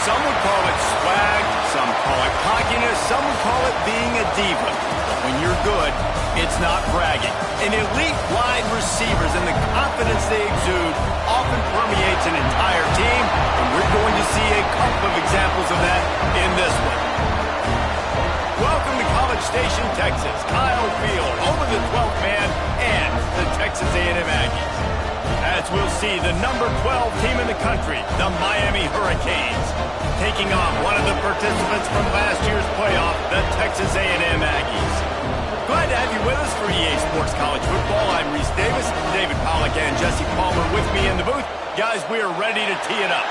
Some would call it swag, some call it cockiness, some would call it being a diva. But when you're good, it's not bragging. An elite wide receivers and the confidence they exude often permeates an entire team, and we're going to see a couple of examples of that in this one. Welcome to College Station, Texas. Kyle Field over the 12th man and the Texas A&M Aggies. As we'll see, the number 12 team in the country, the Miami Hurricanes, taking on one of the participants from last year's playoff, the Texas A&M Aggies. Glad to have you with us for EA Sports College Football. I'm Reese Davis, David Pollack and Jesse Palmer with me in the booth. Guys, we are ready to tee it up.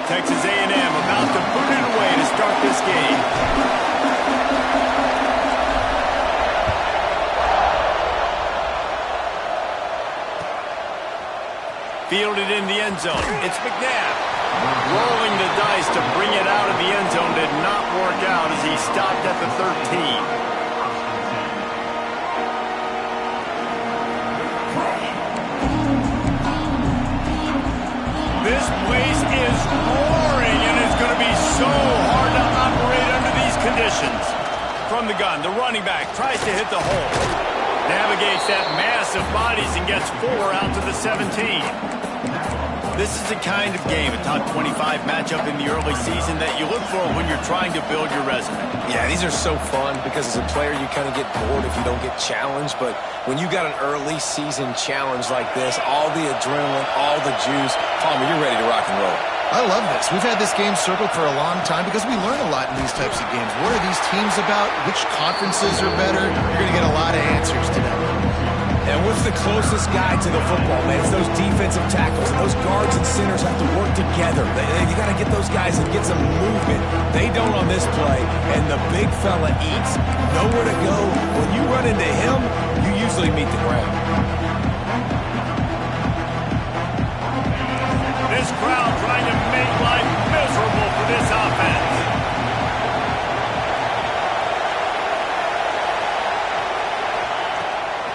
Texas A&M about to put it away to start this game. Fielded in the end zone. It's McNabb. Rolling the dice to bring it out of the end zone did not work out as he stopped at the 13. This place is roaring, and it's going to be so hard to operate under these conditions. From the gun, the running back tries to hit the hole. Navigates that mass of bodies and gets 4 out to the 17. This is the kind of game, a top 25 matchup in the early season, that you look for when you're trying to build your resume. Yeah, these are so fun because as a player you kind of get bored if you don't get challenged, but when you got an early season challenge like this, all the adrenaline, all the juice, Palmer, you're ready to rock and roll. I love this. We've had this game circled for a long time because we learn a lot in these types of games. What are these teams about? Which conferences are better? You're going to get a lot of answers today. And what's the closest guy to the football, man? It's those defensive tackles. And those guards and centers have to work together. You got to get those guys and get some movement. They don't on this play, and the big fella eats. Nowhere to go. When you run into him, you usually meet the ground. This crowd trying to make life miserable for this offense.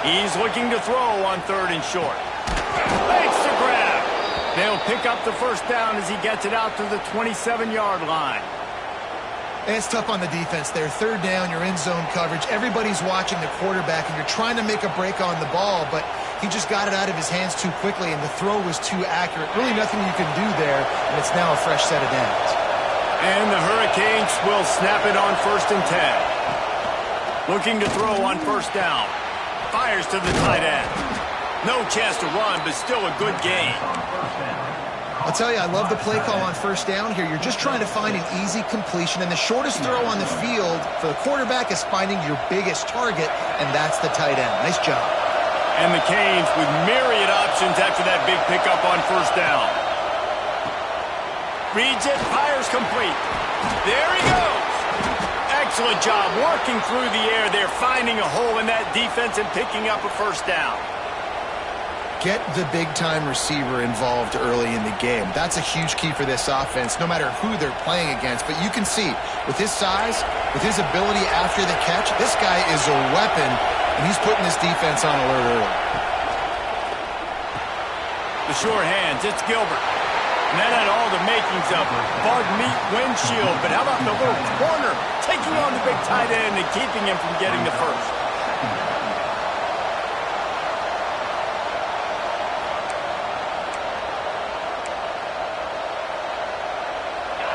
He's looking to throw on 3rd and short. Makes the grab. They'll pick up the first down as he gets it out to the 27-yard line. It's tough on the defense there. 3rd down, you're in zone coverage. Everybody's watching the quarterback, and you're trying to make a break on the ball, but he just got it out of his hands too quickly, and the throw was too accurate. Really nothing you can do there, and it's now a fresh set of downs. And the Hurricanes will snap it on 1st and 10. Looking to throw on 1st down. Fires to the tight end. No chance to run, but still a good game. I'll tell you, I love the play call on 1st down here. You're just trying to find an easy completion, and the shortest throw on the field for the quarterback is finding your biggest target, and that's the tight end. Nice job. And the Canes with myriad options after that big pickup on 1st down. Reads it, fires complete. There he goes. Excellent job working through the air there, finding a hole in that defense and picking up a 1st down. Get the big-time receiver involved early in the game. That's a huge key for this offense, no matter who they're playing against. But you can see, with his size, with his ability after the catch, this guy is a weapon, and he's putting this defense on alert early. The short hands, it's Gilbert. And that had all the makings of Bud Meat windshield. But how about the little corner taking on the big tight end and keeping him from getting the first?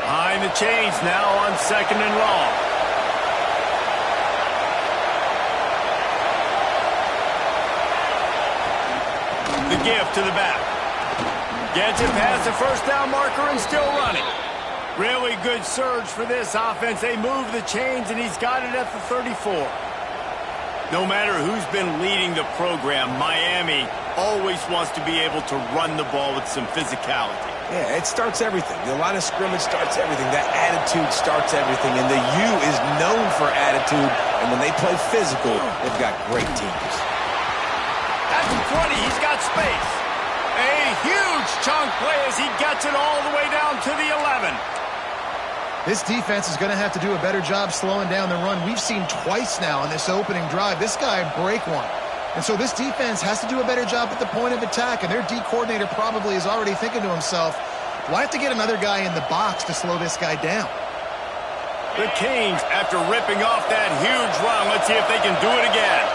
Behind the chains now on 2nd and long. The give to the back. Gets it past the 1st down marker and still running. Really good surge for this offense. They move the chains, and he's got it at the 34. No matter who's been leading the program, Miami always wants to be able to run the ball with some physicality. Yeah, it starts everything. The line of scrimmage starts everything. That attitude starts everything. And the U is known for attitude. And when they play physical, they've got great teams. At the 20, he's got space. A huge chunk play as he gets it all the way down to the 11. This defense is going to have to do a better job slowing down the run. We've seen twice now in this opening drive. This guy break one. And so this defense has to do a better job at the point of attack, and their D coordinator probably is already thinking to himself, well, I have to get another guy in the box to slow this guy down. The Canes, after ripping off that huge run, let's see if they can do it again.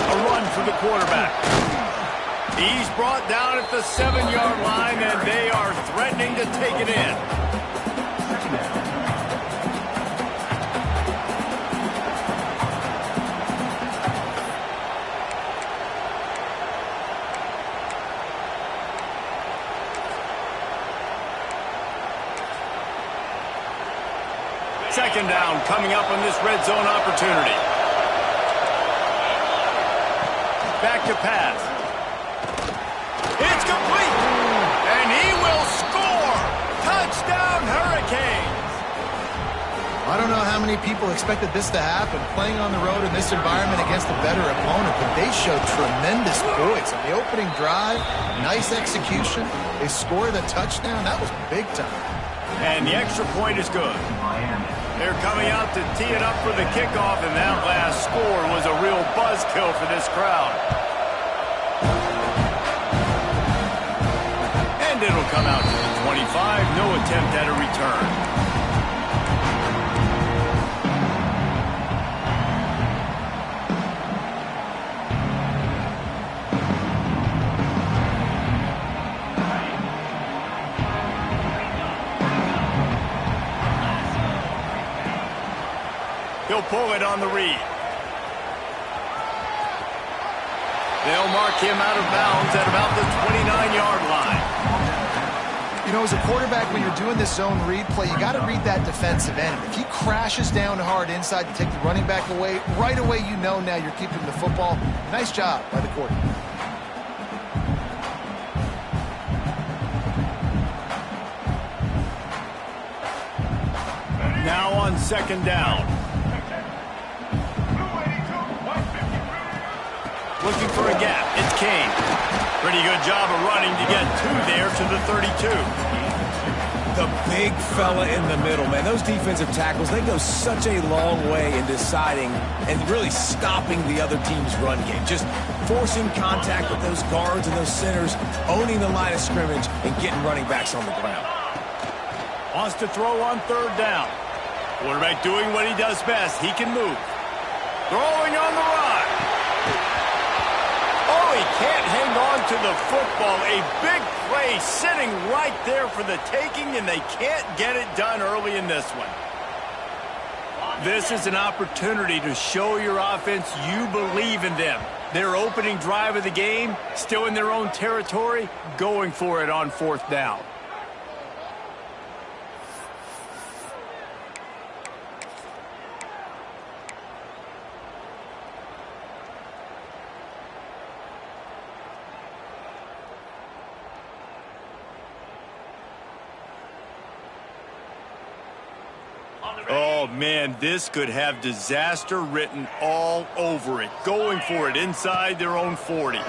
A run for the quarterback. He's brought down at the 7-yard line, and they are threatening to take it in. Second down coming up on this red zone opportunity. Back to pass. It's complete. And he will score. Touchdown Hurricanes. I don't know how many people expected this to happen, playing on the road in this environment against a better opponent, but they showed tremendous poise. On the opening drive, nice execution. They scored a touchdown. That was big time. And the extra point is good. They're coming out to tee it up for the kickoff, and that last score was a real buzzkill for this crowd. And it'll come out to the 25. No attempt at a return. He'll pull it on the read. They'll mark him out of bounds at about the 29-yard line. You know, as a quarterback, when you're doing this zone read play, you got to read that defensive end. If he crashes down hard inside to take the running back away, right away you know now you're keeping the football. Nice job by the quarterback. Now on second down. Looking for a gap. It's Kane. Pretty good job of running to get two there to the 32. The big fella in the middle, man. Those defensive tackles, they go such a long way in deciding and really stopping the other team's run game. Just forcing contact with those guards and those centers, owning the line of scrimmage, and getting running backs on the ground. Wants to throw on third down. Quarterback doing what he does best. He can move. Throwing on the run. Oh, he can't hang on to the football. A big play sitting right there for the taking, and they can't get it done early in this one. This is an opportunity to show your offense you believe in them. Their opening drive of the game, still in their own territory, going for it on fourth down. Oh, man, this could have disaster written all over it. Going for it inside their own 40. Will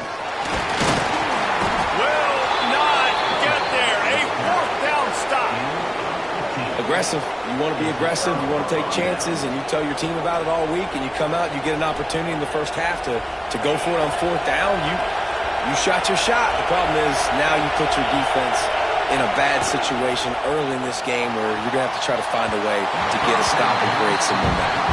not get there. A fourth down stop. Aggressive. You want to be aggressive. You want to take chances, and you tell your team about it all week, and you come out and you get an opportunity in the first half to go for it on fourth down. You shot your shot. The problem is now you put your defense in a bad situation early in this game where you're going to have to try to find a way to get a stop and create some momentum.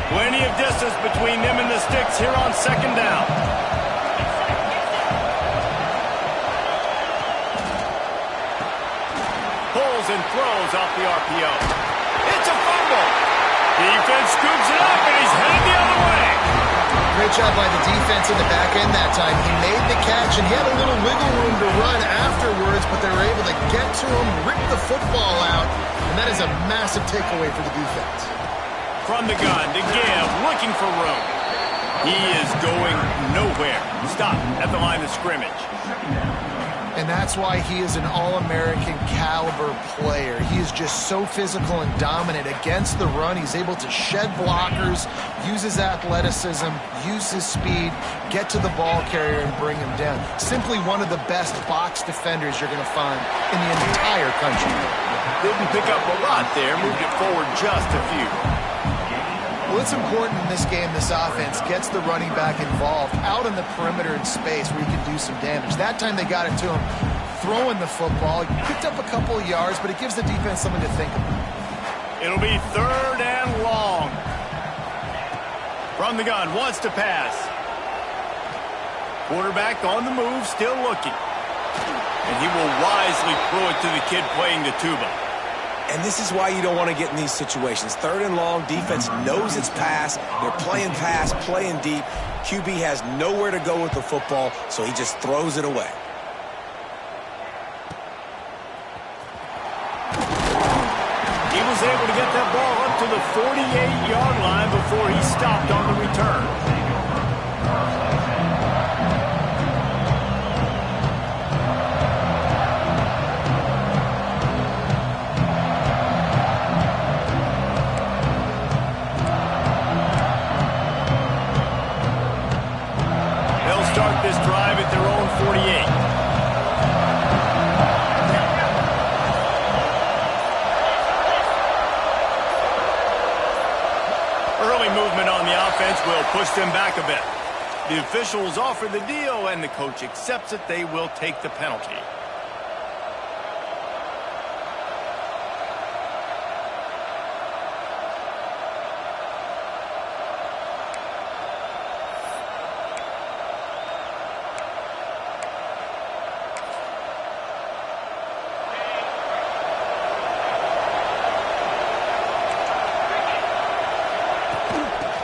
Plenty of distance between them and the sticks here on second down. And throws off the RPO. It's a fumble. Defense scoops it up, and he's headed the other way. Great job by the defense in the back end that time. He made the catch, and he had a little wiggle room to run afterwards, but they were able to get to him, rip the football out, and that is a massive takeaway for the defense. From the gun to give, looking for room. He is going nowhere. Stop at the line of scrimmage. And that's why he is an All-American caliber player. He is just so physical and dominant against the run. He's able to shed blockers, use his athleticism, use his speed, get to the ball carrier and bring him down. Simply one of the best box defenders you're going to find in the entire country. Didn't pick up a lot there, moved it forward just a few. Well, it's important in this game, this offense gets the running back involved out in the perimeter in space where he can do some damage. That time they got it to him throwing the football. He picked up a couple of yards, but it gives the defense something to think about. It'll be 3rd and long. From the gun, wants to pass. Quarterback on the move, still looking. And he will wisely throw it to the kid playing the tuba. And this is why you don't want to get in these situations. 3rd and long, defense knows it's pass. They're playing pass, playing deep. QB has nowhere to go with the football, so he just throws it away. He was able to get that ball up to the 48-yard line before he stopped on the return. Start this drive at their own 48. Early movement on the offense will push them back a bit. The officials offer the deal, and the coach accepts it. They will take the penalty.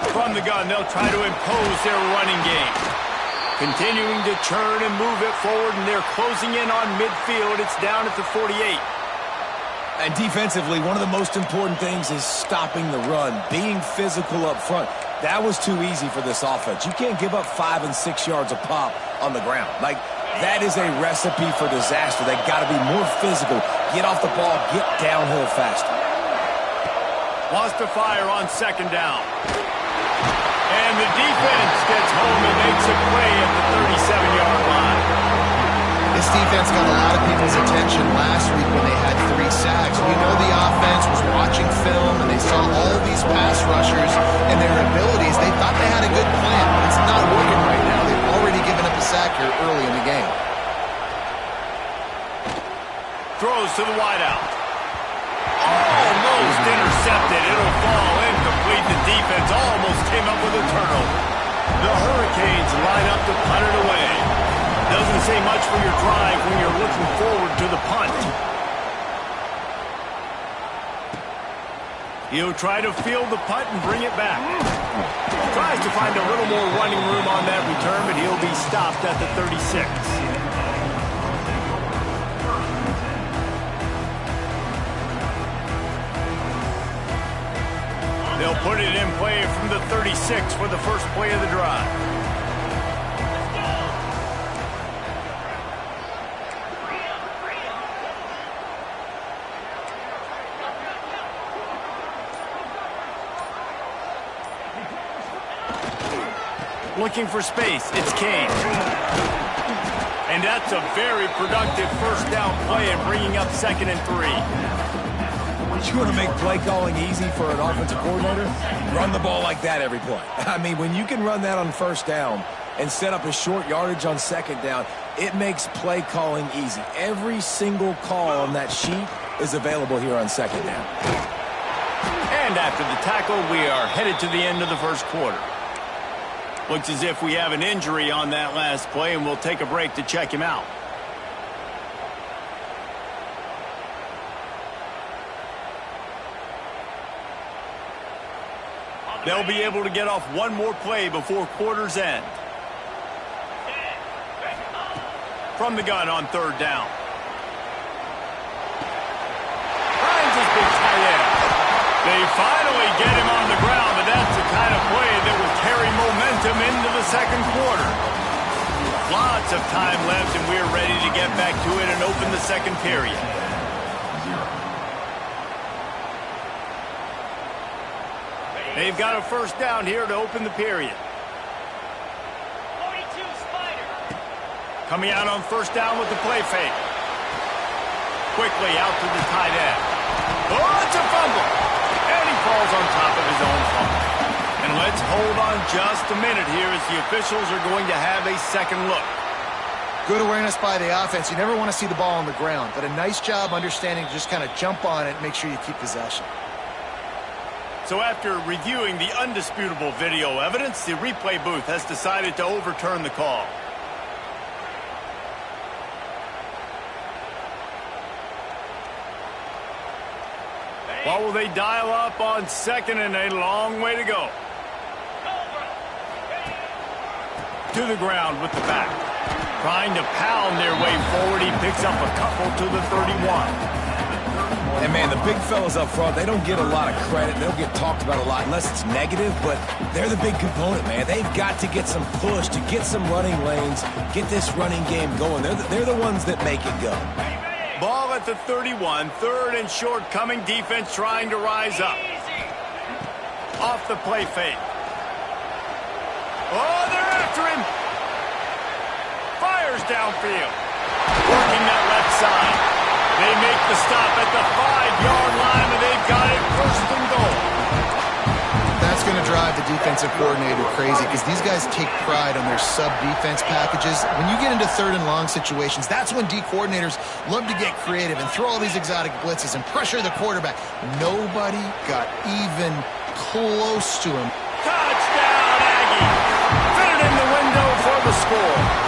From the gun, they'll try to impose their running game. Continuing to churn and move it forward, and they're closing in on midfield. It's down at the 48. And defensively, one of the most important things is stopping the run, being physical up front. That was too easy for this offense. You can't give up 5 and 6 yards a pop on the ground. Like, that is a recipe for disaster. They got to be more physical, get off the ball, get downhill faster. Wants to fire on 2nd down. And the defense gets home and makes a play at the 37-yard line. This defense got a lot of people's attention last week when they had 3 sacks. We know the offense was watching film, and they saw all these pass rushers and their abilities. They thought they had a good plan, but it's not working right now. They've already given up a sack here early in the game. Throws to the wideout. Almost intercepted. It'll fall incomplete. The defense almost came up with a turnover. The Hurricanes line up to punt it away. Doesn't say much for your drive when you're looking forward to the punt. He'll try to field the punt and bring it back. Tries to find a little more running room on that return, but he'll be stopped at the 36. They'll put it in play from the 36 for the first play of the drive. Looking for space, it's Kane. And that's a very productive 1st down play and bringing up 2nd and 3. You want to make play calling easy for an offensive coordinator? Run the ball like that every play. I mean, when you can run that on 1st down and set up a short yardage on 2nd down, it makes play calling easy. Every single call on that sheet is available here on 2nd down. And after the tackle, we are headed to the end of the 1st quarter. Looks as if we have an injury on that last play, and we'll take a break to check him out. They'll be able to get off one more play before quarter's end. From the gun on 3rd down. Finds his big tight end. They finally get him on the ground, but that's the kind of play that will carry momentum in of time left, and we're ready to get back to it and open the second period. They've got a first down here to open the period. 42 Spider. Coming out on first down with the play fake. Quickly out to the tight end. Oh, it's a fumble. And he falls on top of his own fumble. And let's hold on just a minute here as the officials are going to have a second look. Good awareness by the offense. You never want to see the ball on the ground, but a nice job understanding to just kind of jump on it and make sure you keep possession. So after reviewing the undisputable video evidence, the replay booth has decided to overturn the call. What will they dial up on second and a long way to go? To the ground with the back. Trying to pound their way forward. He picks up a couple to the 31. And, man, the big fellas up front, they don't get a lot of credit. They don't get talked about a lot unless it's negative, but they're the big component, man. They've got to get some push, to get some running lanes, get this running game going. They're the ones that make it go. Ball at the 31, third and short, coming defense trying to rise up. Off the play fake. Oh, they're after him. Fires downfield. Working that left side. They make the stop at the 5-yard line, and they've got it first and goal. That's going to drive the defensive coordinator crazy because these guys take pride on their sub-defense packages. When you get into third and long situations, that's when D coordinators love to get creative and throw all these exotic blitzes and pressure the quarterback. Nobody got even close to him. Touchdown, Aggie! Fit it in the window for the score.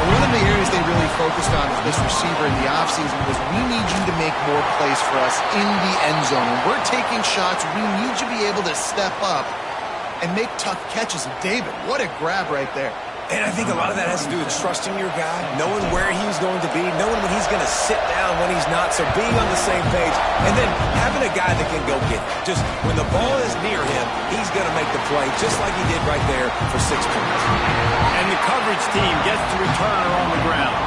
One of the areas they really focused on with this receiver in the offseason was we need you to make more plays for us in the end zone. When we're taking shots, we need you to be able to step up and make tough catches. And David, what a grab right there. And I think a lot of that has to do with trusting your guy, knowing where he's going to be, knowing when he's going to sit down, when he's not, so being on the same page, and then having a guy that can go get it. Just when the ball is near him, he's going to make the play, just like he did right there for 6 points. And the coverage team gets the returner on the ground.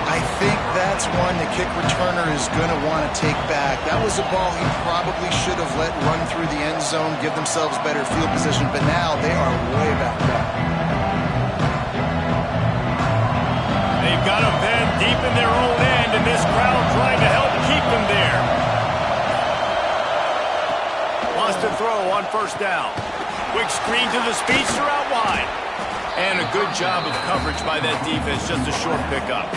I think that's one the kick returner is going to want to take back. That was a ball he probably should have let run through the end zone, give themselves better field position, but now they are way back up. They've got a bend deep in their own end, and this crowd trying to help keep them there. Wants to throw on first down. Quick screen to the speedster out wide. And a good job of coverage by that defense, just a short pickup.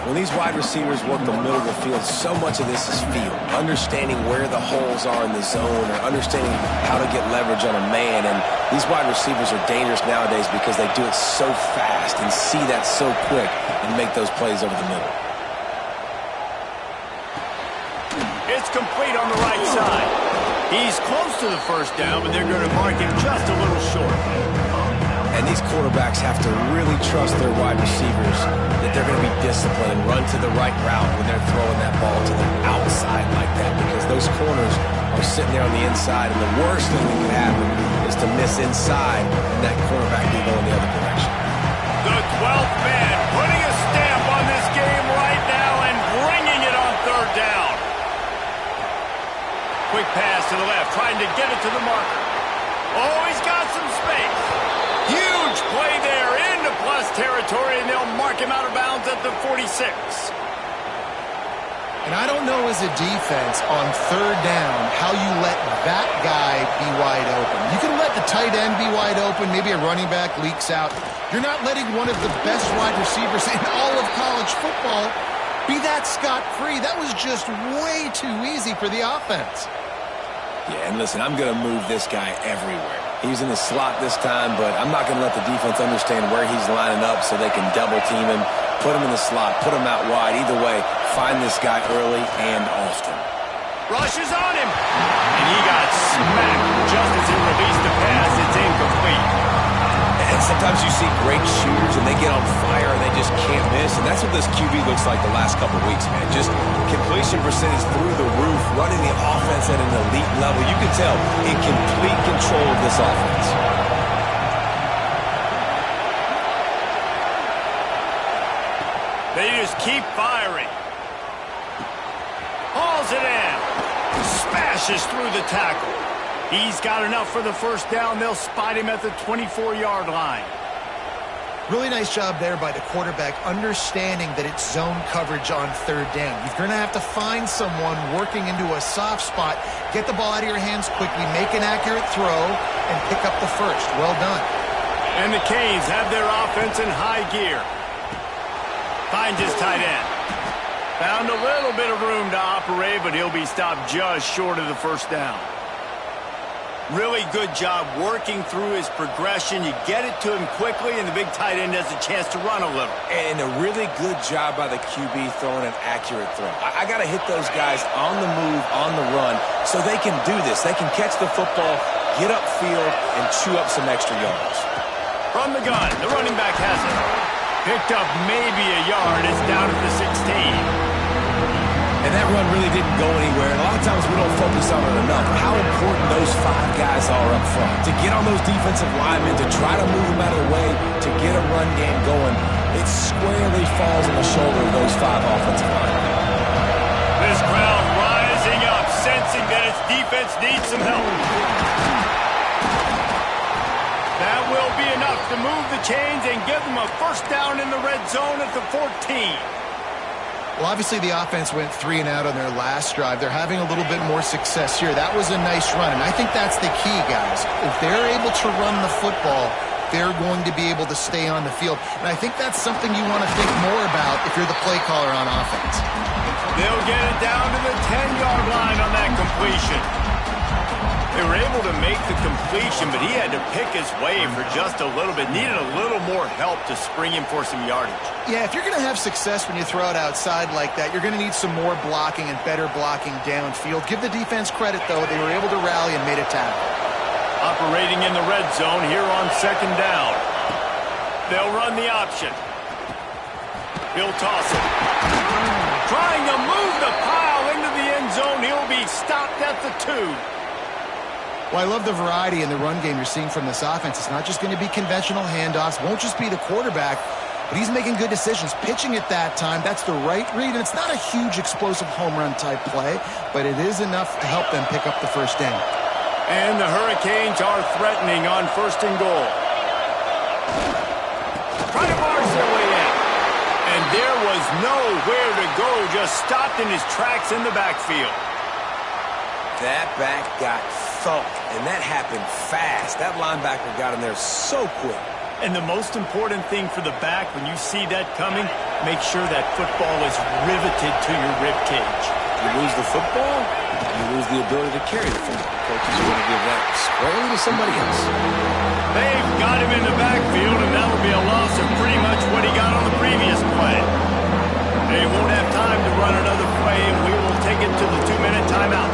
When these wide receivers work the middle of the field, so much of this is feel. Understanding where the holes are in the zone or understanding how to get leverage on a man. And these wide receivers are dangerous nowadays because they do it so fast and see that so quick and make those plays over the middle. It's complete on the right side. He's close to the first down, but they're going to mark him just a little short. And these quarterbacks have to really trust their wide receivers that they're going to be disciplined and run to the right route when they're throwing that ball to the outside like that, because those corners are sitting there on the inside, and the worst thing that could happen is to miss inside and that quarterback be going the other direction. The 12th man putting a stamp on this game right now and bringing it on third down. Quick pass to the left, trying to get it to the marker. Oh, he's got some space. Huge play there into plus territory, and they'll mark him out of bounds at the 46. And I don't know as a defense on third down how you let that guy be wide open. You can let the tight end be wide open, maybe a running back leaks out. You're not letting one of the best wide receivers in all of college football be that scot-free. That was just way too easy for the offense. Yeah, and listen, I'm going to move this guy everywhere. He's in the slot this time, but I'm not going to let the defense understand where he's lining up so they can double team him, put him in the slot, put him out wide. Either way, find this guy early and often. Rushes on him, and he got smacked just as he released the pass. It's incomplete. And sometimes you see great shooters, and they get on fire, and they just can't miss. And that's what this QB looks like the last couple of weeks, man. Just completion percentage through the roof, running the offense at an elite level. You can tell in complete control of this offense. They just keep firing. Hauls it in. Smashes through the tackle. He's got enough for the first down. They'll spot him at the 24-yard line. Really nice job there by the quarterback, understanding that it's zone coverage on third down. You're going to have to find someone working into a soft spot, get the ball out of your hands quickly, make an accurate throw, and pick up the first. Well done. And the Canes have their offense in high gear. Finds his tight end. Found a little bit of room to operate, but he'll be stopped just short of the first down. Really good job working through his progression. You get it to him quickly, and the big tight end has a chance to run a little. And a really good job by the QB throwing an accurate throw. I got to hit those guys on the move, on the run, so they can do this. They can catch the football, get upfield, and chew up some extra yards. From the gun, the running back has it. Picked up maybe a yard. It's down at the 16. And that run really didn't go anywhere. And a lot of times we don't focus on it enough. How important those 5 guys are up front. To get on those defensive linemen, to try to move them out of the way, to get a run game going, it squarely falls on the shoulder of those 5 offensive linemen. This crowd rising up, sensing that its defense needs some help. That will be enough to move the chains and give them a first down in the red zone at the 14. Well, obviously the offense went 3 and out on their last drive. They're having a little bit more success here. That was a nice run, and I think that's the key, guys. If they're able to run the football, they're going to be able to stay on the field. And I think that's something you want to think more about if you're the play caller on offense. They'll get it down to the 10-yard line on that completion. They were able to make the completion, but he had to pick his way for just a little bit. Needed a little more help to spring him for some yardage. Yeah, if you're going to have success when you throw it outside like that, you're going to need some more blocking and better blocking downfield. Give the defense credit, though. They were able to rally and made a tackle. Operating in the red zone here on second down. They'll run the option. He'll toss it. Trying to move the pile into the end zone. He'll be stopped at the 2. Well, I love the variety in the run game you're seeing from this offense. It's not just going to be conventional handoffs. Won't just be the quarterback, but he's making good decisions. Pitching at that time, that's the right read. And it's not a huge explosive home run type play, but it is enough to help them pick up the first down. And the Hurricanes are threatening on first and goal. Trying to barge their way in. And there was nowhere to go, just stopped in his tracks in the backfield. That back got thumped, and that happened fast. That linebacker got in there so quick. And the most important thing for the back, when you see that coming, make sure that football is riveted to your rib cage. You lose the football, you lose the ability to carry the football. Coaches are going to give that squarely to somebody else. They've got him in the backfield, and that'll be a loss of pretty much what he got on the previous play. They won't have time to run another play, and we will take it to the 2-minute timeout.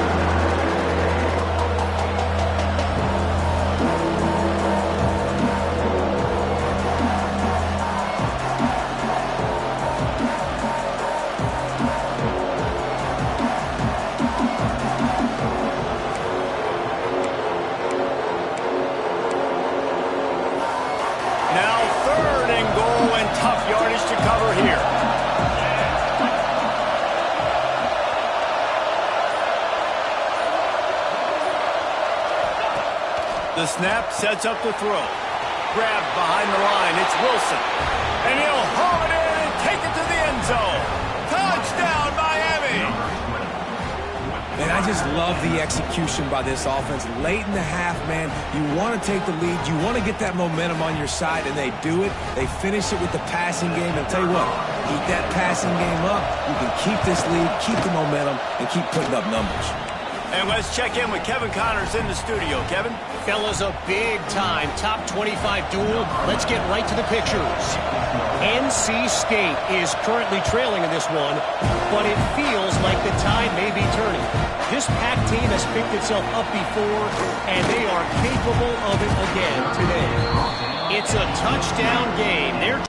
The snap sets up the throw. Grabbed behind the line. It's Wilson. And he'll haul it in and take it to the end zone. Touchdown, Miami! Man, I just love the execution by this offense. Late in the half, man, you want to take the lead. You want to get that momentum on your side, and they do it. They finish it with the passing game. And I'll tell you what, keep that passing game up. You can keep this lead, keep the momentum, and keep putting up numbers. And let's check in with Kevin Connors in the studio. Kevin? Fellas, a big-time top 25 duel. Let's get right to the pictures. NC State is currently trailing in this one, but it feels like the tide may be turning. This Pac team has picked itself up before, and they are capable of it again today. It's a touchdown game. They're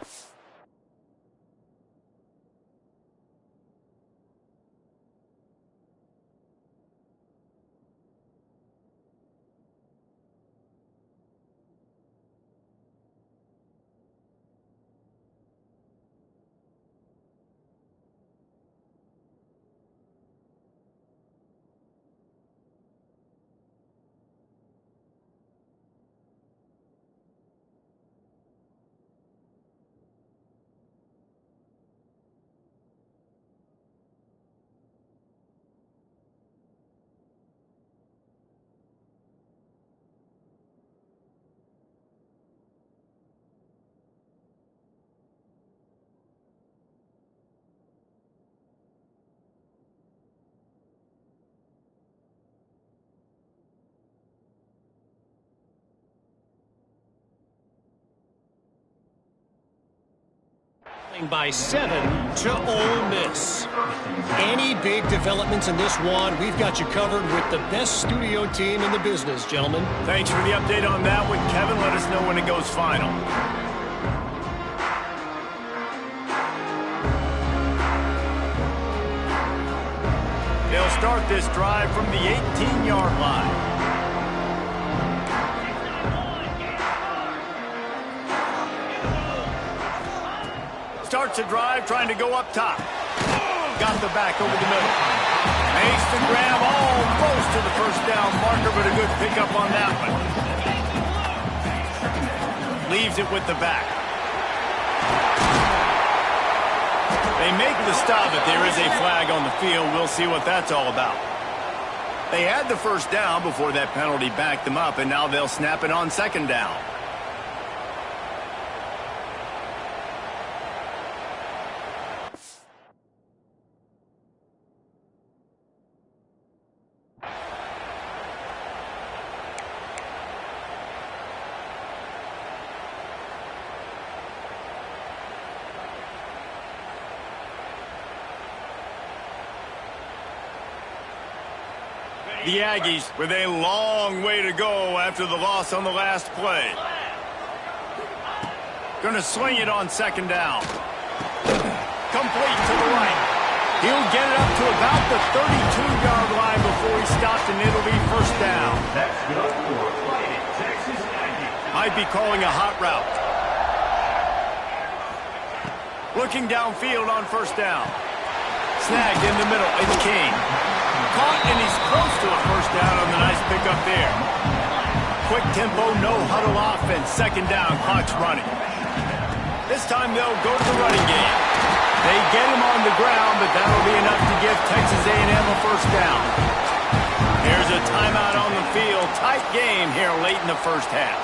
by 7 to Ole Miss. Any big developments in this one, we've got you covered with the best studio team in the business, gentlemen. Thanks for the update on that one, Kevin. Let us know when it goes final. They'll start this drive from the 18-yard line. Starts a drive trying to go up top. Got the back over the middle. Makes the grab almost to the first down marker, but a good pickup on that one. Leaves it with the back. They make the stop, but there is a flag on the field. We'll see what that's all about. They had the first down before that penalty backed them up, and now they'll snap it on second down. The Aggies with a long way to go after the loss on the last play. Going to swing it on second down. Complete to the right. He'll get it up to about the 32-yard line before he stops, and it'll be first down. That's good for Fighting Texas Aggies. Might be calling a hot route. Looking downfield on first down. Snagged in the middle. It's King. Caught, and he's close to a first down on the nice pickup there. Quick tempo, no huddle offense. Second down, clock's running. This time they'll go to the running game. They get him on the ground, but that'll be enough to give Texas A&M a first down. There's a timeout on the field. Tight game here late in the first half.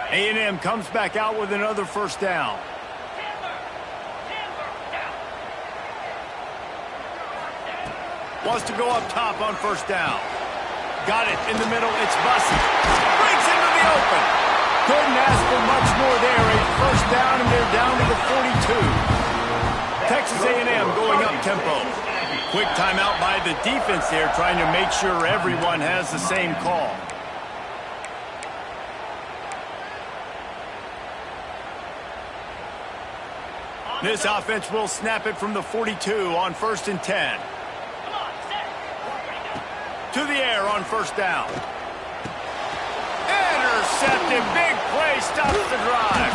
A&M comes back out with another first down. Wants to go up top on first down. Got it in the middle. It's Bussey. Breaks into the open. Couldn't ask for much more there. A first down, and they're down to the 42. Texas A&M going up tempo. Quick timeout by the defense there, trying to make sure everyone has the same call. This offense will snap it from the 42 on 1st and 10. To the air on first down. Intercepted. Big play. Stops the drive.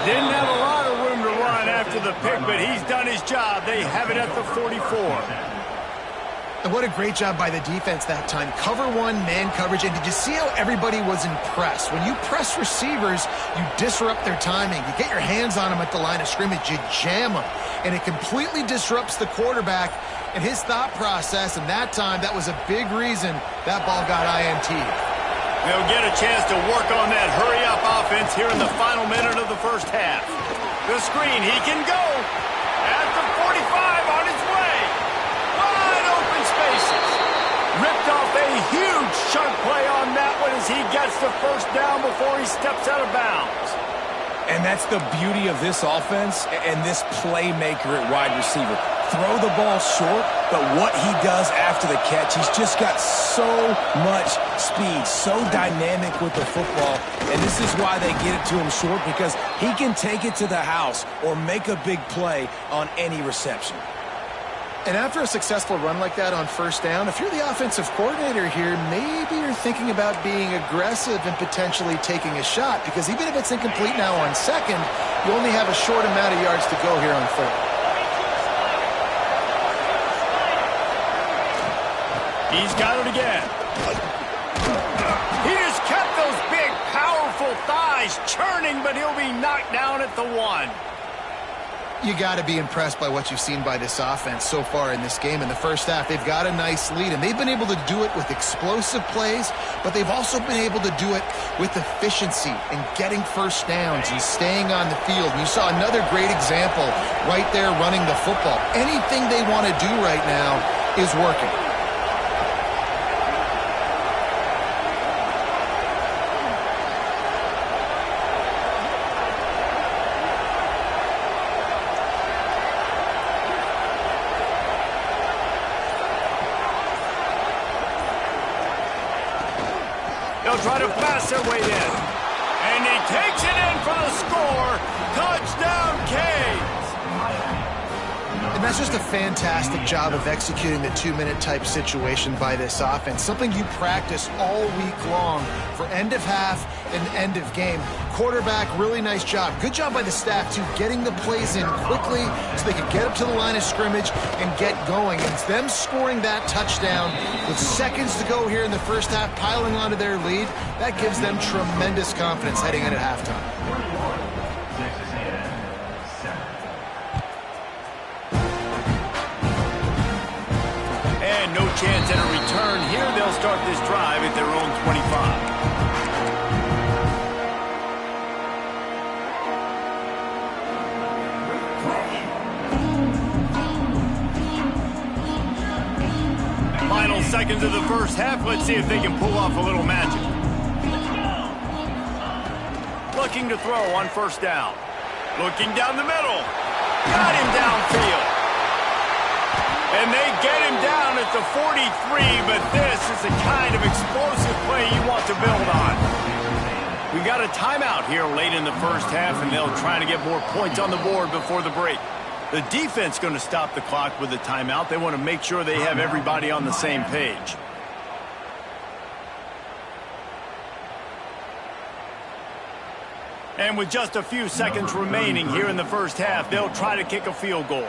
Didn't have a lot of room to run after the pick, but he's done his job. They have it at the 44. And what a great job by the defense that time. Cover one, man coverage. And did you see how everybody was impressed? When you press receivers, you disrupt their timing. You get your hands on them at the line of scrimmage. You jam them. And it completely disrupts the quarterback and his thought process. And that time, that was a big reason that ball got INT'd. They'll get a chance to work on that hurry-up offense here in the final minute of the first half. The screen, he can go. At the 45 on his way. Wide open spaces. Ripped off a huge chunk play on that one as he gets the first down before he steps out of bounds. And that's the beauty of this offense and this playmaker at wide receiver. Throw the ball short, but what he does after the catch, he's just got so much speed, so dynamic with the football. And this is why they get it to him short, because he can take it to the house or make a big play on any reception. And after a successful run like that on first down, if you're the offensive coordinator here, maybe you're thinking about being aggressive and potentially taking a shot, because even if it's incomplete now on second, you only have a short amount of yards to go here on third. He's got it again. He just kept those big, powerful thighs churning, but he'll be knocked down at the 1. You got to be impressed by what you've seen by this offense so far in this game. In the first half, they've got a nice lead, and they've been able to do it with explosive plays, but they've also been able to do it with efficiency and getting first downs and staying on the field. And you saw another great example right there running the football. Anything they want to do right now is working. They'll try to pass their way in. And he takes it in for the score. Touchdown, Canes. And that's just a fantastic job of executing the two-minute type situation by this offense. Something you practice all week long for end of half and end of game. Quarterback, really nice job. Good job by the staff, too, getting the plays in quickly so they could get up to the line of scrimmage and get going. And it's them scoring that touchdown with seconds to go here in the first half, piling onto their lead. That gives them tremendous confidence heading in at halftime. And no chance at a return here. They'll start this drive at their own 25. Final seconds of the first half. Let's see if they can pull off a little magic. Looking to throw on first down. Looking down the middle. Got him downfield. And they get him down at the 43, but this is the kind of explosive play you want to build on. We got a timeout here late in the first half, and they'll try to get more points on the board before the break. The defense going to stop the clock with a timeout. They want to make sure they have everybody on the same page. And with just a few seconds remaining here in the first half, they'll try to kick a field goal.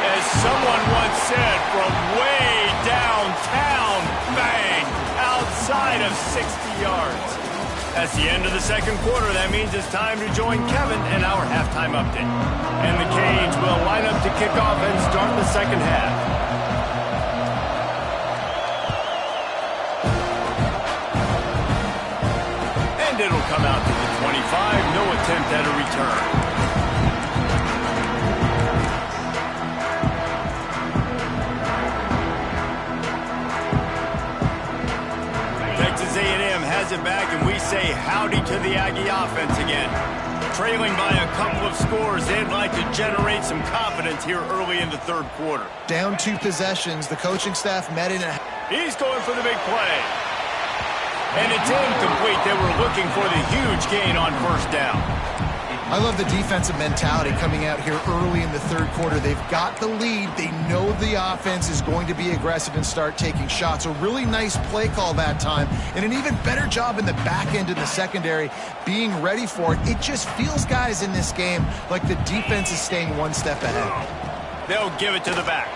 As someone once said, from way downtown, bang, outside of 60 yards. That's the end of the second quarter. That means it's time to join Kevin in our halftime update. And the Canes will line up to kick off and start the second half. And it'll come out to the 25. No attempt at a return. Texas A&M has it back, and we say howdy to the Aggie offense again. Trailing by a couple of scores, they'd like to generate some confidence here early in the third quarter. Down 2 possessions, the coaching staff met in a... He's going for the big play. And it's incomplete. They were looking for the huge gain on first down. I love the defensive mentality coming out here early in the third quarter. They've got the lead. They know the offense is going to be aggressive and start taking shots. A really nice play call that time, and an even better job in the back end in the secondary being ready for it. It just feels, guys, in this game like the defense is staying one step ahead. They'll give it to the back.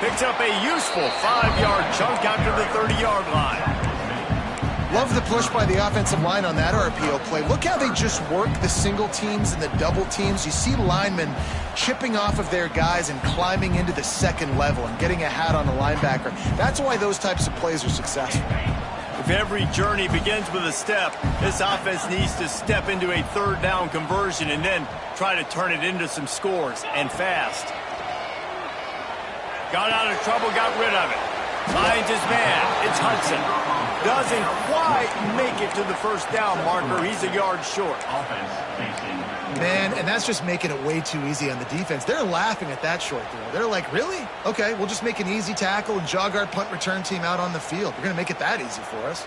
Picks up a useful 5-yard chunk after the 30-yard line. Love the push by the offensive line on that RPO play. Look how they just work the single teams and the double teams. You see linemen chipping off of their guys and climbing into the second level and getting a hat on the linebacker. That's why those types of plays are successful. If every journey begins with a step, this offense needs to step into a third down conversion and then try to turn it into some scores, and fast. Got out of trouble, got rid of it. Finds his man. It's Hudson. Doesn't quite make it to the first down marker. He's a yard short. Man, and that's just making it way too easy on the defense. They're laughing at that short throw. They're like, really? Okay, we'll just make an easy tackle and jog our punt return team out on the field. We're going to make it that easy for us.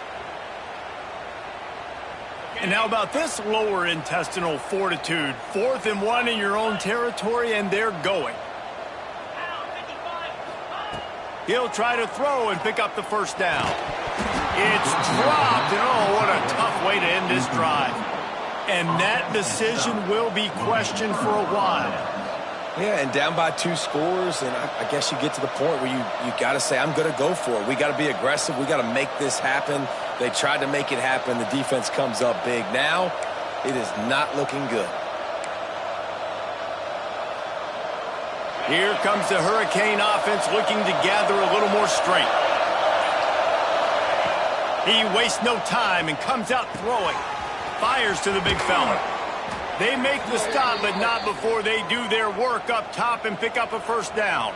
And how about this lower intestinal fortitude? 4th and 1 in your own territory, and they're going. He'll try to throw and pick up the first down. It's dropped, and oh, what a tough way to end this drive. And that decision will be questioned for a while. Yeah, and down by 2 scores, and I guess you get to the point where you got to say, I'm going to go for it. We got to be aggressive. We got to make this happen. They tried to make it happen. The defense comes up big. Now, it is not looking good. Here comes the Hurricane offense looking to gather a little more strength. He wastes no time and comes out throwing. Fires to the big fella. They make the stop, but not before they do their work up top and pick up a first down.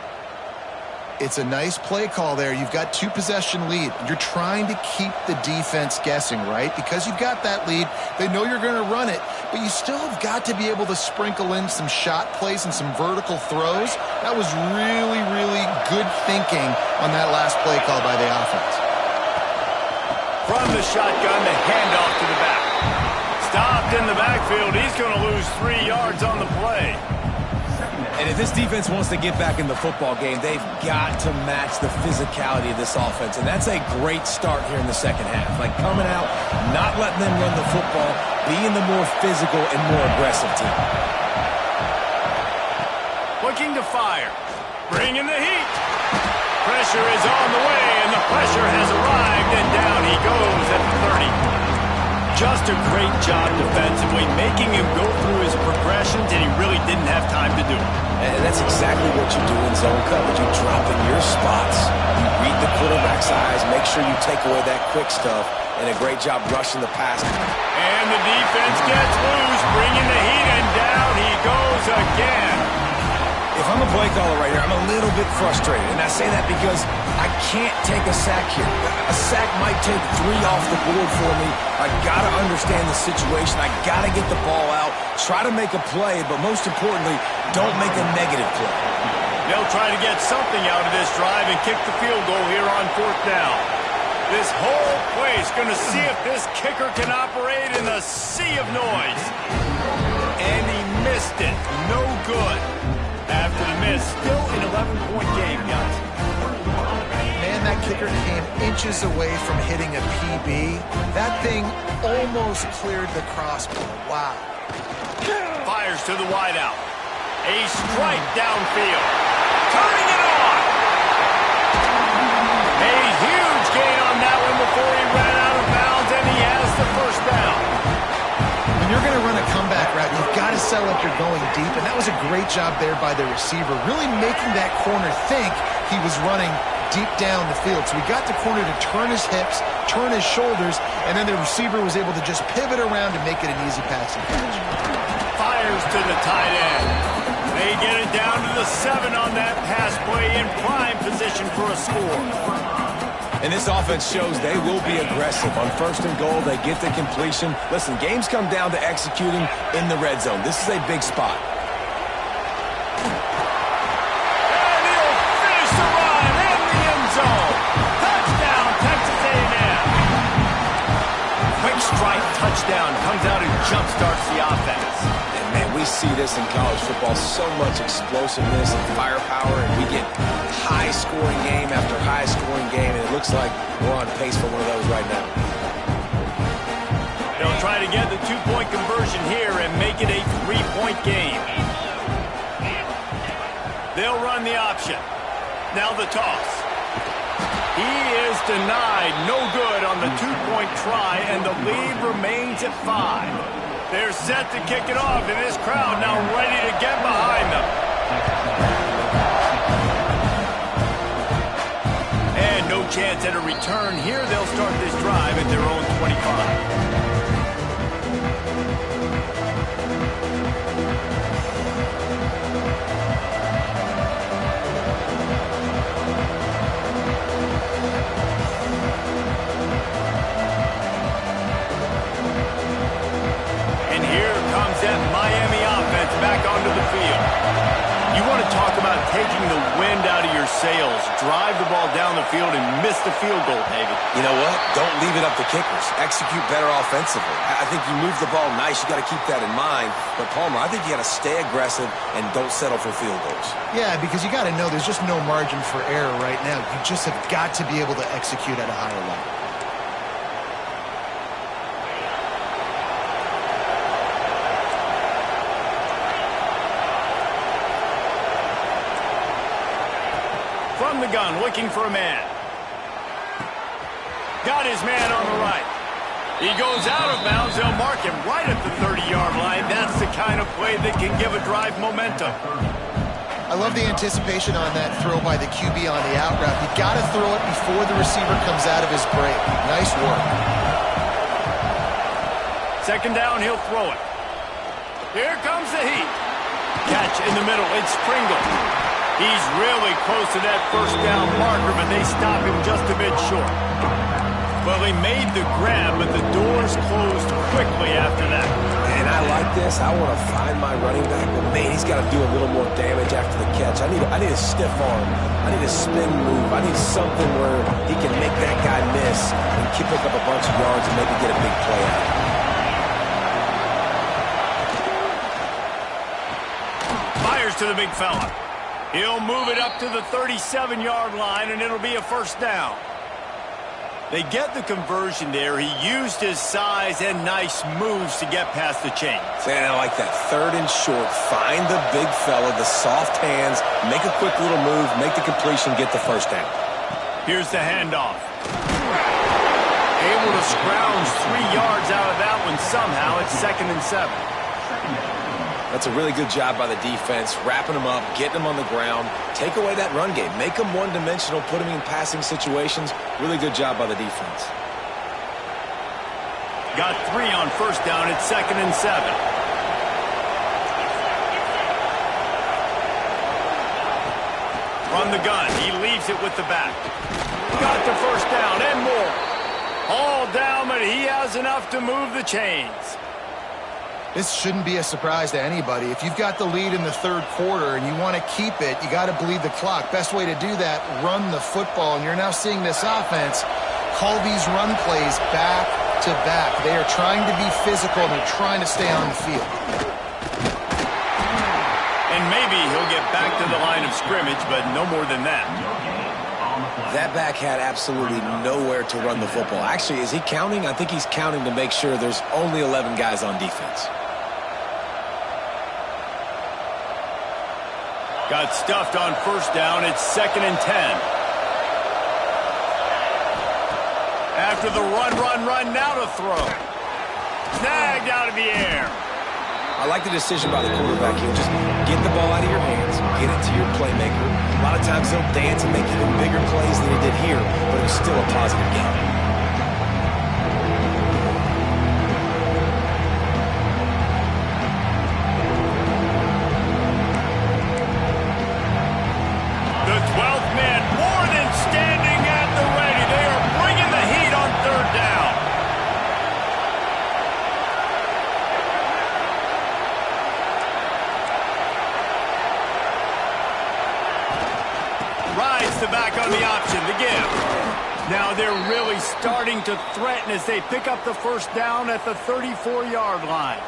It's a nice play call there. You've got 2-possession lead. You're trying to keep the defense guessing, right? Because you've got that lead. They know you're going to run it, but you still have got to be able to sprinkle in some shot plays and some vertical throws. That was really, really good thinking on that last play call by the offense. From the shotgun, the handoff to the back. Stopped in the backfield. He's going to lose 3 yards on the play. And if this defense wants to get back in the football game, they've got to match the physicality of this offense. And that's a great start here in the second half. Like coming out, not letting them run the football, being the more physical and more aggressive team. Looking to fire. Bringing the heat. Pressure is on the way, and the pressure has arrived, and down he goes at the 30. Just a great job defensively, making him go through his progressions, and he really didn't have time to do it. And that's exactly what you do in zone coverage. You drop in your spots. You read the quarterback's eyes, make sure you take away that quick stuff, and a great job rushing the pass. And the defense gets loose, bringing the heat, and down he goes again. If I'm a play caller right here, I'm a little bit frustrated. And I say that because I can't take a sack here. A sack might take 3 off the board for me. I got to understand the situation. I got to get the ball out, try to make a play, but most importantly, don't make a negative play. They'll try to get something out of this drive and kick the field goal here on 4th down. This whole place going to see if this kicker can operate in the sea of noise. And he missed it. No good. After the miss, still an 11-point game, guys. Man, that kicker came inches away from hitting a PB. That thing almost cleared the crossbar. Wow. Fires to the wideout. A strike downfield. Turning it on. A huge gain on that one before he ran out of bounds, and he has the first down. When you're going to run a comeback route, you've got to sell like you're going deep, and that was a great job there by the receiver, really making that corner think he was running deep down the field. So he got the corner to turn his hips, turn his shoulders, and then the receiver was able to just pivot around and make it an easy passing catch. Fires to the tight end. They get it down to the 7 on that pass play in prime position for a score. And this offense shows they will be aggressive. On 1st and goal, they get the completion. Listen, games come down to executing in the red zone. This is a big spot. And he'll finish the run in the end zone. Touchdown, Texas A&M. Quick strike touchdown comes out and jump-starts the offense. And, man, we see this in college football, so much explosiveness and firepower, and we get high-scoring game after high-scoring game, and it looks like we're on pace for one of those right now. They'll try to get the 2-point conversion here and make it a 3-point game. They'll run the option. Now the toss. He is denied. No good on the 2-point try, and the lead remains at 5. They're set to kick it off, and this crowd now ready to get behind them. And no chance at a return here. They'll start this drive at their own 25. That Miami offense back onto the field. You want to talk about taking the wind out of your sails. Drive the ball down the field and miss the field goal, David. You know what? Don't leave it up to kickers. Execute better offensively. I think you move the ball nice. You got to keep that in mind. But, Palmer, I think you got to stay aggressive and don't settle for field goals. Yeah, because you got to know there's just no margin for error right now. You just have got to be able to execute at a higher level. From the gun, looking for a man. Got his man on the right. He goes out of bounds. They'll mark him right at the 30-yard line. That's the kind of play that can give a drive momentum. I love the anticipation on that throw by the QB on the out route. You got to throw it before the receiver comes out of his break. Nice work. Second down, he'll throw it. Here comes the heat. Catch in the middle. It's Pringle. He's really close to that first down marker, but they stop him just a bit short. Well, he made the grab, but the doors closed quickly after that. And I like this. I want to find my running back, but man, he's got to do a little more damage after the catch. I need a stiff arm. I need a spin move. I need something where he can make that guy miss and pick up a bunch of yards and maybe get a big play out of it. Fires to the big fella. He'll move it up to the 37-yard line, and it'll be a first down. They get the conversion there. He used his size and nice moves to get past the chains. Man, I like that. Third and short. Find the big fella, the soft hands, make a quick little move, make the completion, get the first down. Here's the handoff. Able to scrounge 3 yards out of that one somehow. It's 2nd and 7. That's a really good job by the defense, wrapping them up, getting them on the ground, take away that run game, make them one-dimensional, put them in passing situations. Really good job by the defense. Got 3 on first down. It's 2nd and 7. From the gun, he leaves it with the back. Got the first down and more. All down, but he has enough to move the chains. This shouldn't be a surprise to anybody. If you've got the lead in the third quarter and you want to keep it, you got to bleed the clock. Best way to do that, run the football. And you're now seeing this offense call these run plays back to back. They are trying to be physical, and they're trying to stay on the field. And maybe he'll get back to the line of scrimmage, but no more than that. That back had absolutely nowhere to run the football. Actually, is he counting? I think he's counting to make sure there's only 11 guys on defense. Got stuffed on first down. It's 2nd and 10. After the run, now to throw. Snagged out of the air. I like the decision by the quarterback here. Just get the ball out of your hands, get it to your playmaker. A lot of times they'll dance and make even bigger plays than he did here, but it was still a positive game. Now they're really starting to threaten as they pick up the first down at the 34-yard line.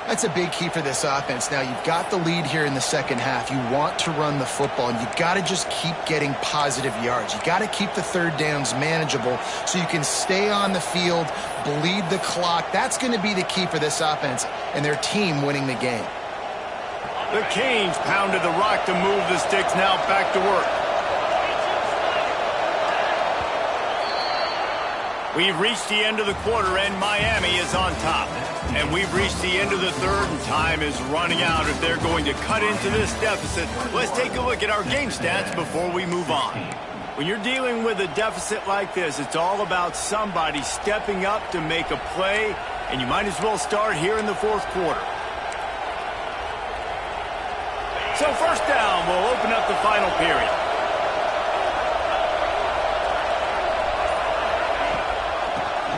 That's a big key for this offense. Now, you've got the lead here in the second half. You want to run the football, and you've got to just keep getting positive yards. You've got to keep the third downs manageable so you can stay on the field, bleed the clock. That's going to be the key for this offense and their team winning the game. The Canes pounded the rock to move the sticks. Now back to work. We've reached the end of the quarter, and Miami is on top. And we've reached the end of the third, and time is running out if they're going to cut into this deficit. Let's take a look at our game stats before we move on. When you're dealing with a deficit like this, it's all about somebody stepping up to make a play, and you might as well start here in the fourth quarter. So first down, we'll open up the final period.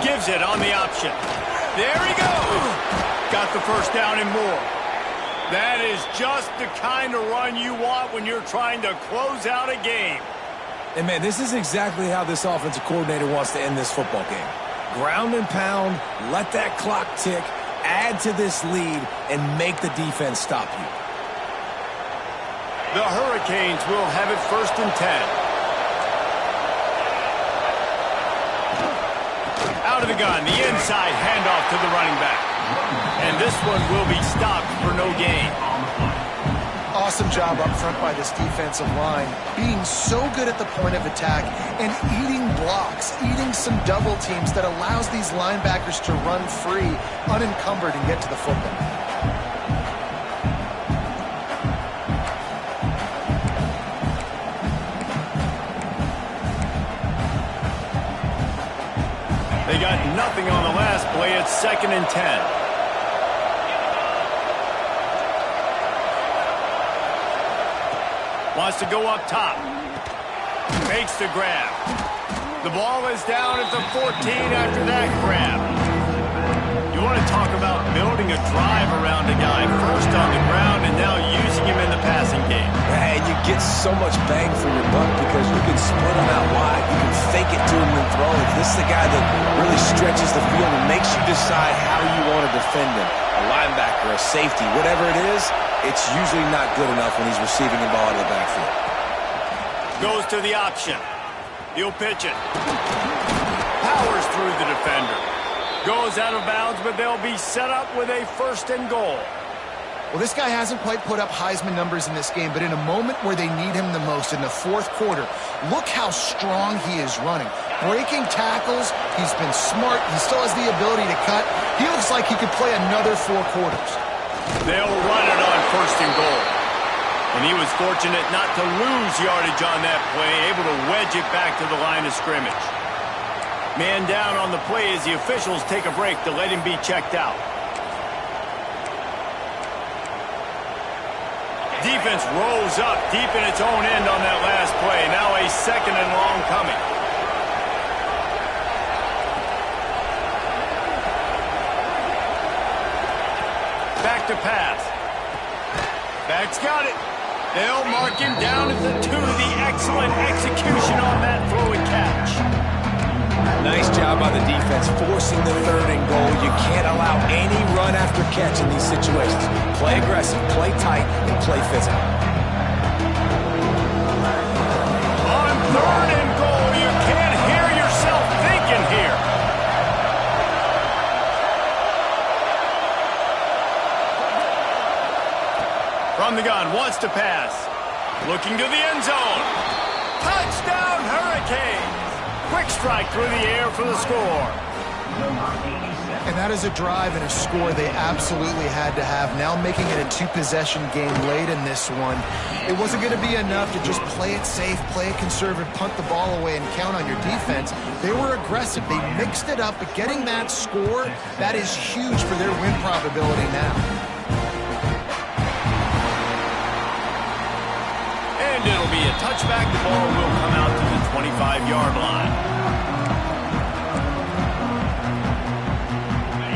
Gives it on the option. There he goes. Got the first down and more. That is just the kind of run you want when you're trying to close out a game. And, man, this is exactly how this offensive coordinator wants to end this football game. Ground and pound, let that clock tick, add to this lead, and make the defense stop you. The Hurricanes will have it 1st and 10. Out of the gun, the inside handoff to the running back. And this one will be stopped for no gain. Awesome job up front by this defensive line, being so good at the point of attack and eating blocks, eating some double teams that allows these linebackers to run free, unencumbered, and get to the football. They got nothing on the last play. It's 2nd and 10. Wants to go up top. Makes the grab. The ball is down at the 14 after that grab. You want to talk about building a drive around a guy. First on the ground and now using him in the passing game. Yeah, and you get so much bang for your buck because you can split him out wide. You can fake it to him and throw it. This is the guy that really stretches the field and makes you decide how you want to defend him. A linebacker, a safety, whatever it is, it's usually not good enough when he's receiving the ball out of the backfield. Goes to the option. He'll pitch it. Powers through the defender. Goes out of bounds, but they'll be set up with a 1st and goal. Well, this guy hasn't quite put up Heisman numbers in this game, but in a moment where they need him the most, in the 4th quarter, look how strong he is running. Breaking tackles, he's been smart, he still has the ability to cut. He looks like he could play another 4 quarters. They'll run it on 1st and goal. And he was fortunate not to lose yardage on that play, able to wedge it back to the line of scrimmage. Man down on the play as the officials take a break to let him be checked out. Defense rolls up deep in its own end on that last play. Now a 2nd and long coming. Back to pass. Back's got it. They'll mark him down at the 2. The excellent execution on that throw and catch. Nice job by the defense forcing the 3rd and goal. You can't allow any run after catch in these situations. Play aggressive, play tight, and play physical. On 3rd and goal, you can't hear yourself thinking here. From the gun, wants to pass. Looking to the end zone. Touchdown, Hurricanes! Quick strike through the air for the score. And that is a drive and a score they absolutely had to have. Now making it a 2-possession game late in this one. It wasn't going to be enough to just play it safe, play it conservative, punt the ball away, and count on your defense. They were aggressive. They mixed it up, but getting that score, that is huge for their win probability now. And it'll be a touchback. The ball will come out to the 25-yard line.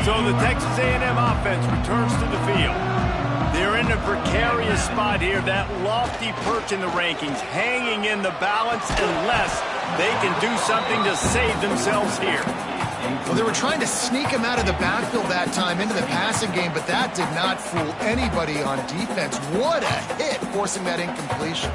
So the Texas A&M offense returns to the field. They're in a precarious spot here, that lofty perch in the rankings, hanging in the balance unless they can do something to save themselves here. Well, they were trying to sneak him out of the backfield that time into the passing game, but that did not fool anybody on defense. What a hit, forcing that incompletion.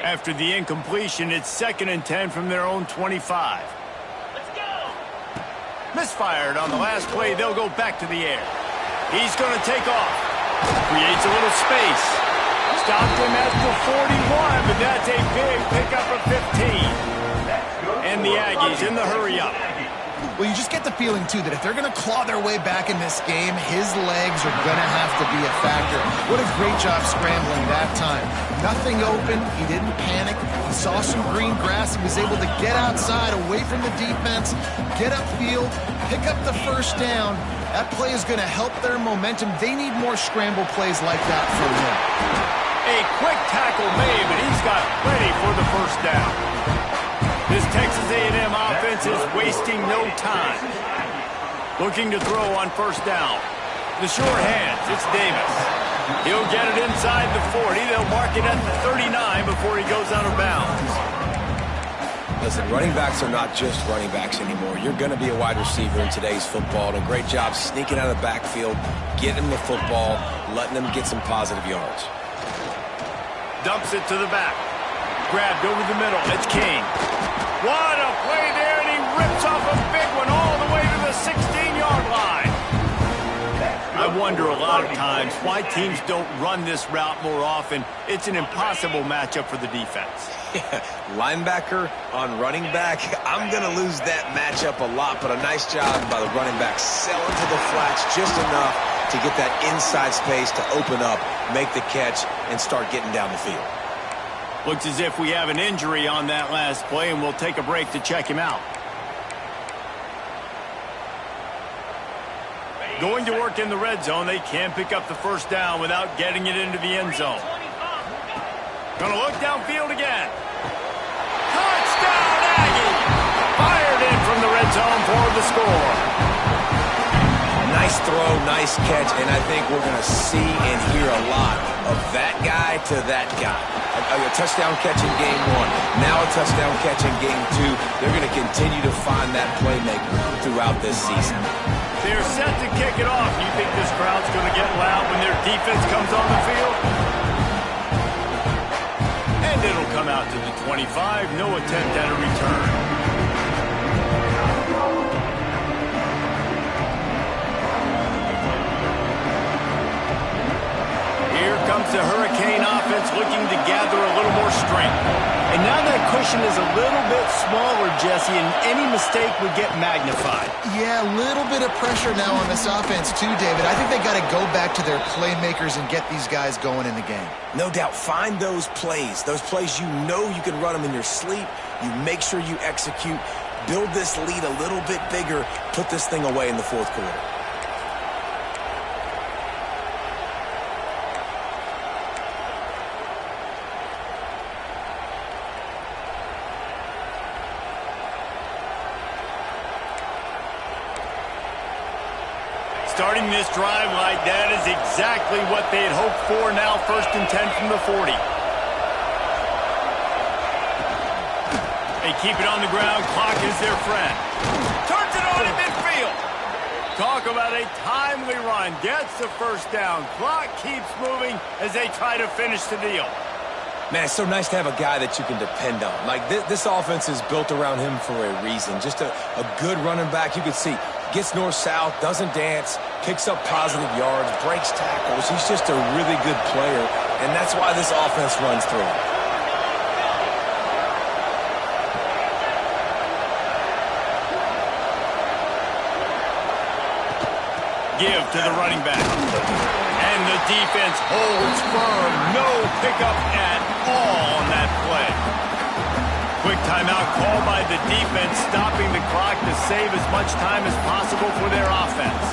After the incompletion, it's 2nd and 10 from their own 25. Let's go! Misfired on the last play. They'll go back to the air. He's going to take off. Creates a little space. Stopped him at the 41, but that's a big pickup of 15. And the Aggies in the hurry-up. Well, you just get the feeling, too, that if they're going to claw their way back in this game, his legs are going to have to be a factor. What a great job scrambling that time. Nothing open. He didn't panic. He saw some green grass. He was able to get outside, away from the defense, get upfield, pick up the 1st down. That play is going to help their momentum. They need more scramble plays like that for him. A quick tackle made, but he's got plenty for the 1st down. This Texas A&M offense is wasting no time. Looking to throw on 1st down. The sure hands, it's Davis. He'll get it inside the 40. They'll mark it at the 39 before he goes out of bounds. Listen, running backs are not just running backs anymore. You're going to be a wide receiver in today's football. And a great job sneaking out of the backfield, getting them the football, letting them get some positive yards. Dumps it to the back. Grabbed over the middle. It's King. What wonder a lot of times why teams don't run this route more often. It's an impossible matchup for the defense. Yeah, linebacker on running back. I'm going to lose that matchup a lot, but a nice job by the running back selling to the flats just enough to get that inside space to open up, make the catch, and start getting down the field. Looks as if we have an injury on that last play, and we'll take a break to check him out. Going to work in the red zone, they can't pick up the first down without getting it into the end zone. Gonna look downfield again. Touchdown, Aggie! Fired in from the red zone for the score. Nice throw, nice catch, and I think we're going to see and hear a lot of that guy to that guy. A touchdown catch in game one, now a touchdown catch in game two. They're going to continue to find that playmaker throughout this season. They're set to kick it off. You think this crowd's going to get loud when their defense comes on the field? And it'll come out to the 25. No attempt at a return. Here comes the Hurricane offense looking to gather a little more strength. And now that cushion is a little bit smaller, Jesse, and any mistake would get magnified. Yeah, a little bit of pressure now on this offense too, David. I think they got to go back to their playmakers and get these guys going in the game. No doubt. Find those plays you know you can run them in your sleep. You make sure you execute. Build this lead a little bit bigger. Put this thing away in the fourth quarter. Starting this drive like that is exactly what they had hoped for. Now 1st and 10 from the 40. They keep it on the ground. Clock is their friend. Turns it on in midfield. Talk about a timely run. Gets the first down. Clock keeps moving as they try to finish the deal. Man, it's so nice to have a guy that you can depend on. Like, this offense is built around him for a reason. Just a good running back. You can see, gets north-south, doesn't dance, picks up positive yards, breaks tackles. He's just a really good player, and that's why this offense runs through him. Give to the running back. And the defense holds firm. No pickup at all on that play. Quick timeout called by the defense, stopping the clock to save as much time as possible for their offense.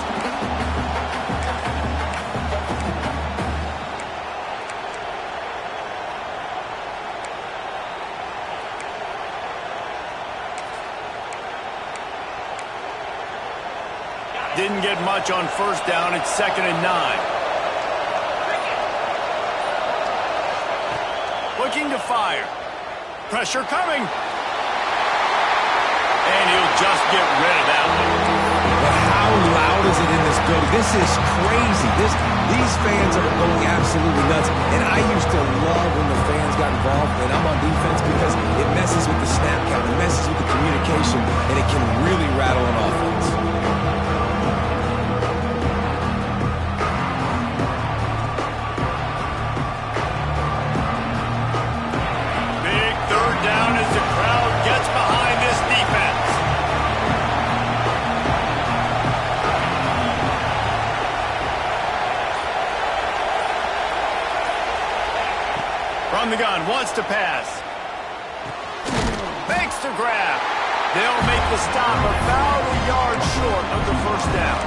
Didn't get much on first down. It's 2nd and 9. Looking to fire. Pressure coming. And he'll just get rid of that one. But how loud is it in this building? This is crazy. These fans are going absolutely nuts. And I used to love when the fans got involved, and I'm on defense, because it messes with the snap count, it messes with the communication, and it can really rattle an offense. From the gun, wants to pass. Makes the grab. They'll make the stop about a yard short of the first down.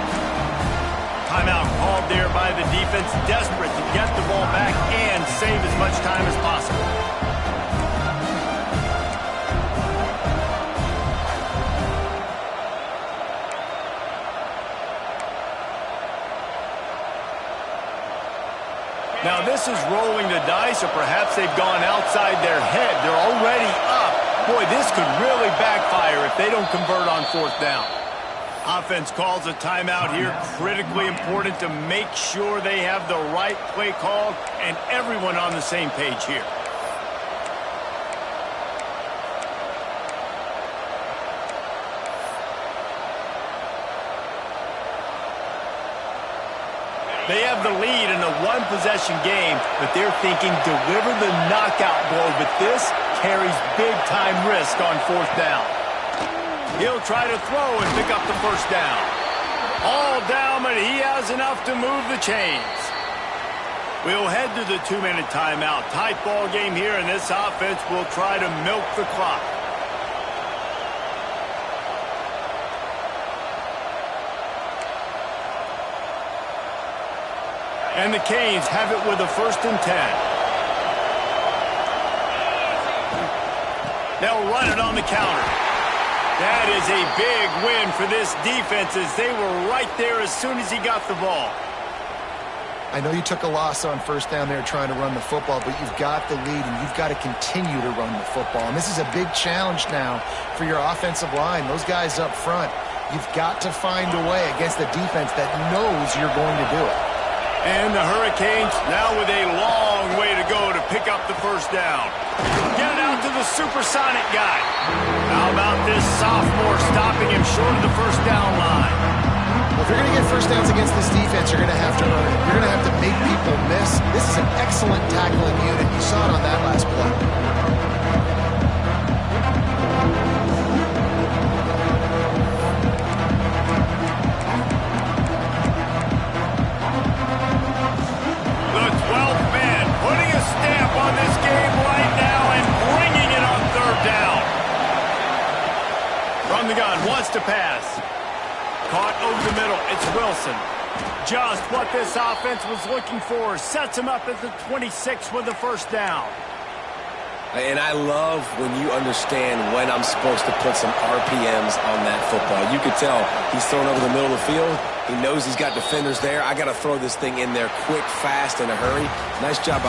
Timeout called there by the defense, desperate to get the ball back and save as much time as possible. Now this is rolling the dice, or perhaps they've gone outside their head. They're already up. Boy, this could really backfire if they don't convert on 4th down. Offense calls a timeout here. Critically important to make sure they have the right play called and everyone on the same page here. They have the lead in a one-possession game, but they're thinking deliver the knockout blow, but this carries big-time risk on fourth down. He'll try to throw and pick up the first down. All down, but he has enough to move the chains. We'll head to the 2-minute timeout. Tight ball game here, and this offense will try to milk the clock. And the Canes have it with a 1st and 10. They'll run it on the counter. That is a big win for this defense as they were right there as soon as he got the ball. I know you took a loss on first down there trying to run the football, but you've got the lead, and you've got to continue to run the football. And this is a big challenge now for your offensive line. Those guys up front, you've got to find a way against the defense that knows you're going to do it. And the Hurricanes now with a long way to go to pick up the first down. Get it out to the supersonic guy. How about this sophomore stopping him short of the first down line? Well, if you're going to get first downs against this defense, you're going to have to earn it. You're going to have to make people miss. This is an excellent tackling unit. You saw it on that last play. The 12th man putting a stamp on this game right now and bringing it on third down. From the gun, wants to pass. Caught over the middle. It's Wilson. Just what this offense was looking for. Sets him up at the 26 with the first down. And I love when you understand when I'm supposed to put some RPMs on that football. You could tell he's thrown over the middle of the field. He knows he's got defenders there. I got to throw this thing in there quick, fast, in a hurry. Nice job by